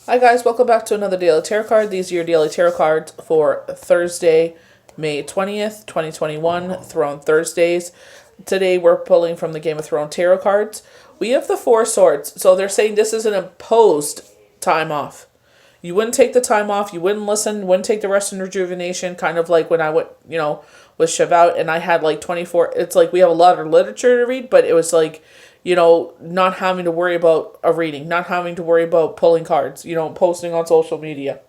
Hi guys, welcome back to another daily tarot card. These are your daily tarot cards for Thursday, May 20th, 2021, Throne Thursdays. Today we're pulling from the Game of Thrones tarot cards. We have the Four Swords, so they're saying this is an imposed time off. You wouldn't take the time off, you wouldn't listen, wouldn't take the rest and rejuvenation, kind of like when I went, with Shavuot and I had like 24, it's like we have a lot of literature to read, but it was like, not having to worry about a reading, not having to worry about pulling cards, posting on social media.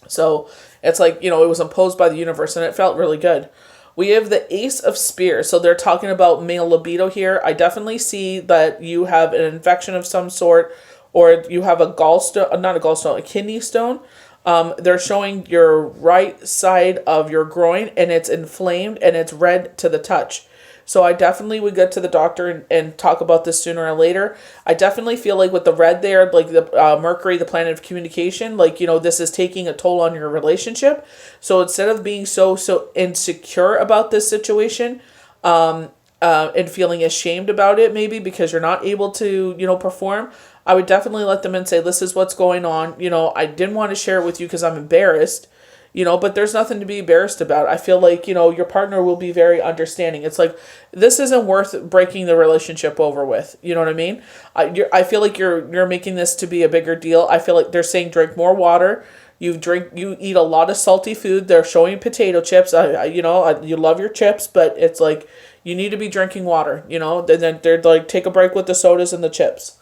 So it's like, it was imposed by the universe and it felt really good. We have the Ace of Spears. So they're talking about male libido here. I definitely see that you have an infection of some sort, or you have a gallstone, not a gallstone, a kidney stone. They're showing your right side of your groin and it's inflamed and it's red to the touch. So I definitely would get to the doctor and talk about this sooner or later. I definitely feel like with the red there, like the Mercury, the planet of communication, this is taking a toll on your relationship. So instead of being so insecure about this situation, and feeling ashamed about it maybe because you're not able to, perform, I would definitely let them in and say, this is what's going on. I didn't want to share it with you because I'm embarrassed. But there's nothing to be embarrassed about. I feel like, your partner will be very understanding. It's like, this isn't worth breaking the relationship over with. You know what I mean? I feel like you're making this to be a bigger deal. I feel like they're saying drink more water. You eat a lot of salty food. They're showing potato chips. You love your chips, but it's like, you need to be drinking water, then they're like, take a break with the sodas and the chips.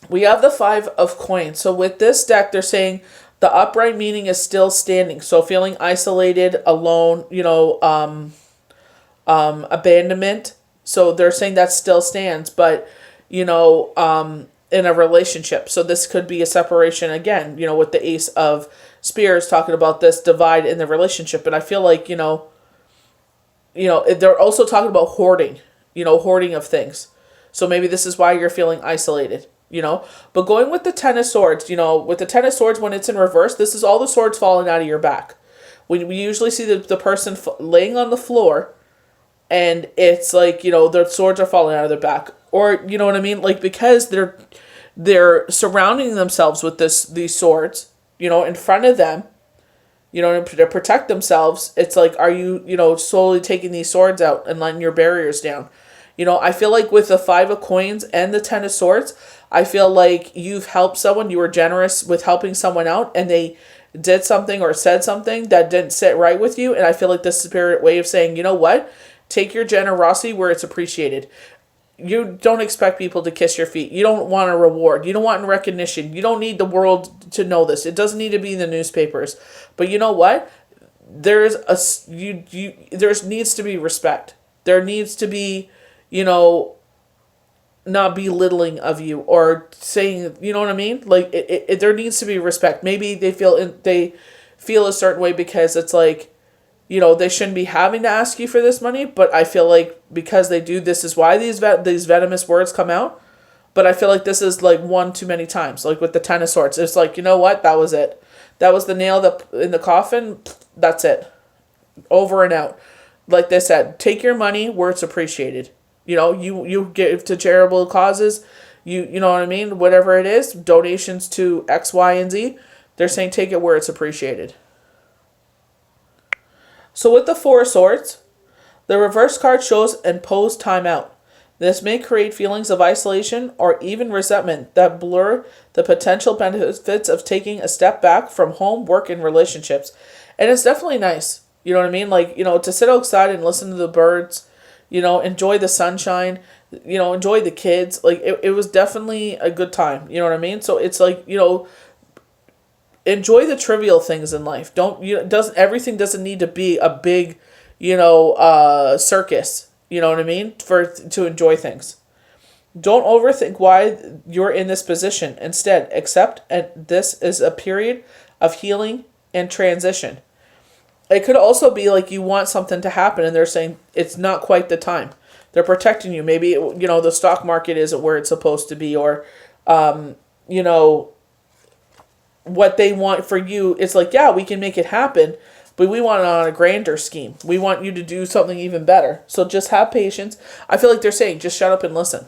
We have the Five of Coins. So with this deck, they're saying, the upright meaning is still standing. So feeling isolated, alone, abandonment. So they're saying that still stands, but, in a relationship. So this could be a separation again, with the Ace of Spears talking about this divide in the relationship. And I feel like, they're also talking about hoarding, hoarding of things. So maybe this is why you're feeling isolated. But going with the Ten of Swords, with the Ten of Swords, when it's in reverse, this is all the swords falling out of your back. When we usually see the person laying on the floor and it's like, their swords are falling out of their back, or, you know what I mean? Like, because they're surrounding themselves with these swords, in front of them, to protect themselves. It's like, are you, slowly taking these swords out and letting your barriers down? I feel like with the Five of Coins and the Ten of Swords, I feel like you've helped someone, you were generous with helping someone out, and they did something or said something that didn't sit right with you. And I feel like this is a spirit way of saying, you know what? Take your generosity where it's appreciated. You don't expect people to kiss your feet. You don't want a reward. You don't want recognition. You don't need the world to know this. It doesn't need to be in the newspapers. But you know what? There needs to be respect. There needs to be, not belittling of you or saying, you know what I mean? Like there needs to be respect. Maybe they feel a certain way because it's like, they shouldn't be having to ask you for this money, but I feel like because they do, this is why these venomous words come out. But I feel like this is like one too many times. Like with the Ten of Swords, it's like, you know what? That was it. That was the nail in the coffin. That's it. Over and out. Like they said, take your money where it's appreciated. You give to charitable causes, you know what I mean? Whatever it is, donations to X, Y, and Z, they're saying take it where it's appreciated. So with the Four of Swords, the reverse card shows imposed timeout. This may create feelings of isolation or even resentment that blur the potential benefits of taking a step back from home, work, and relationships. And it's definitely nice. You know what I mean? Like, to sit outside and listen to the birds, enjoy the sunshine, enjoy the kids. Like, it was definitely a good time. You know what I mean? So it's like, enjoy the trivial things in life. Everything doesn't need to be a big, circus. You know what I mean? To enjoy things. Don't overthink why you're in this position. Instead, accept this is a period of healing and transition. It could also be like you want something to happen and they're saying it's not quite the time. They're protecting you. Maybe, the stock market isn't where it's supposed to be, or, what they want for you. It's like, yeah, we can make it happen, but we want it on a grander scheme. We want you to do something even better. So just have patience. I feel like they're saying, just shut up and listen.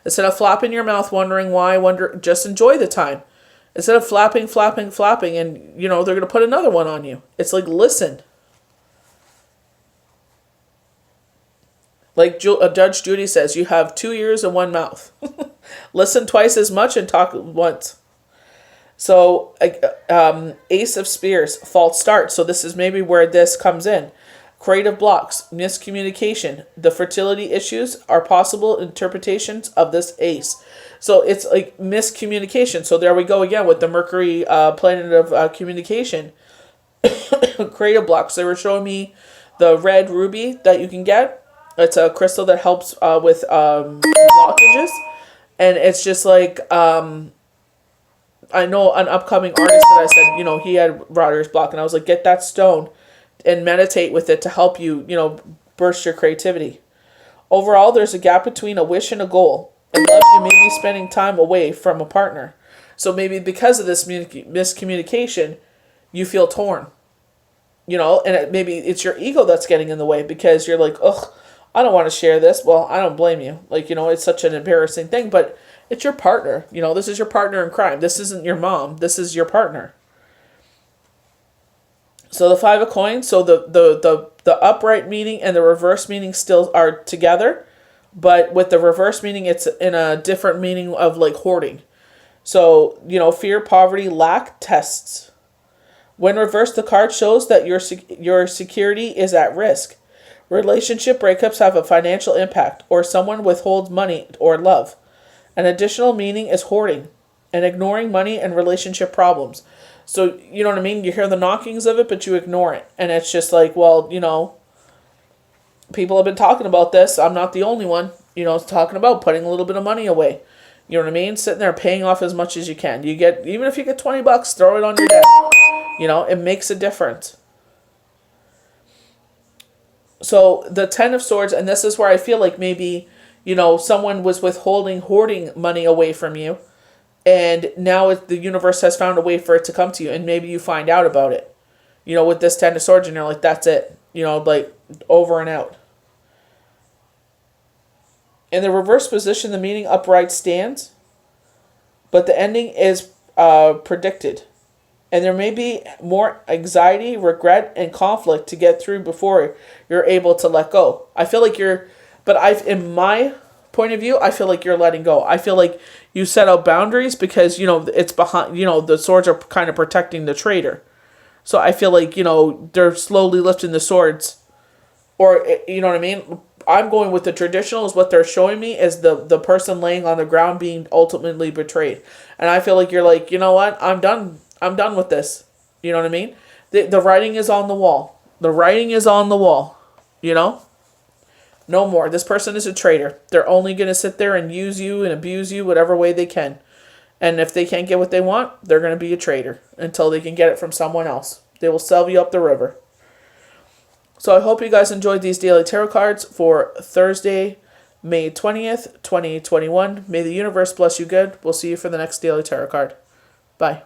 Instead of flapping your mouth, wondering why, just enjoy the time. Instead of flapping, and, they're going to put another one on you. It's like, listen. Like Judge Judy says, you have 2 ears and 1 mouth. Listen twice as much and talk once. So, Ace of Spears, false start. So this is maybe where this comes in. Creative blocks, miscommunication, the fertility issues are possible interpretations of this ace. So it's like miscommunication. So there we go again with the Mercury planet of communication. Creative blocks. They were showing me the red ruby that you can get. It's a crystal that helps with blockages. And it's just like, I know an upcoming artist that I said, he had writer's block. And I was like, get that stone and meditate with it to help you, burst your creativity. Overall, there's a gap between a wish and a goal. In love, you may be spending time away from a partner. So maybe because of this miscommunication, you feel torn. And maybe it's your ego that's getting in the way because you're like, ugh, I don't want to share this. Well, I don't blame you. Like, it's such an embarrassing thing, but it's your partner. This is your partner in crime. This isn't your mom. This is your partner. So the 5 of coins, so the upright meaning and the reverse meaning still are together, but with the reverse meaning, it's in a different meaning of like hoarding. So, fear, poverty, lack, tests. When reversed, the card shows that your security is at risk. Relationship breakups have a financial impact, or someone withholds money or love. An additional meaning is hoarding and ignoring money and relationship problems. So, you know what I mean? You hear the knockings of it, but you ignore it. And it's just like, well, people have been talking about this. I'm not the only one, talking about putting a little bit of money away. You know what I mean? Sitting there paying off as much as you can. Even if you get $20, throw it on your debt. It makes a difference. So the 10 of Swords, and this is where I feel like maybe, someone was hoarding money away from you. And now the universe has found a way for it to come to you. And maybe you find out about it. With this 10 of Swords, and you're like, that's it. Like over and out. In the reverse position, the meaning upright stands. But the ending is predicted. And there may be more anxiety, regret, and conflict to get through before you're able to let go. I feel like in my point of view, I feel like you're letting go. I feel like you set out boundaries because, it's behind, the swords are kind of protecting the traitor. So I feel like, they're slowly lifting the swords. Or, you know what I mean? I'm going with the traditional is what they're showing me is the person laying on the ground being ultimately betrayed. And I feel like you're like, you know what? I'm done with this. You know what I mean? The writing is on the wall. The writing is on the wall. No more. This person is a traitor. They're only going to sit there and use you and abuse you whatever way they can. And if they can't get what they want, they're going to be a traitor until they can get it from someone else. They will sell you up the river. So I hope you guys enjoyed these daily tarot cards for Thursday, May 20th, 2021. May the universe bless you good. We'll see you for the next daily tarot card. Bye.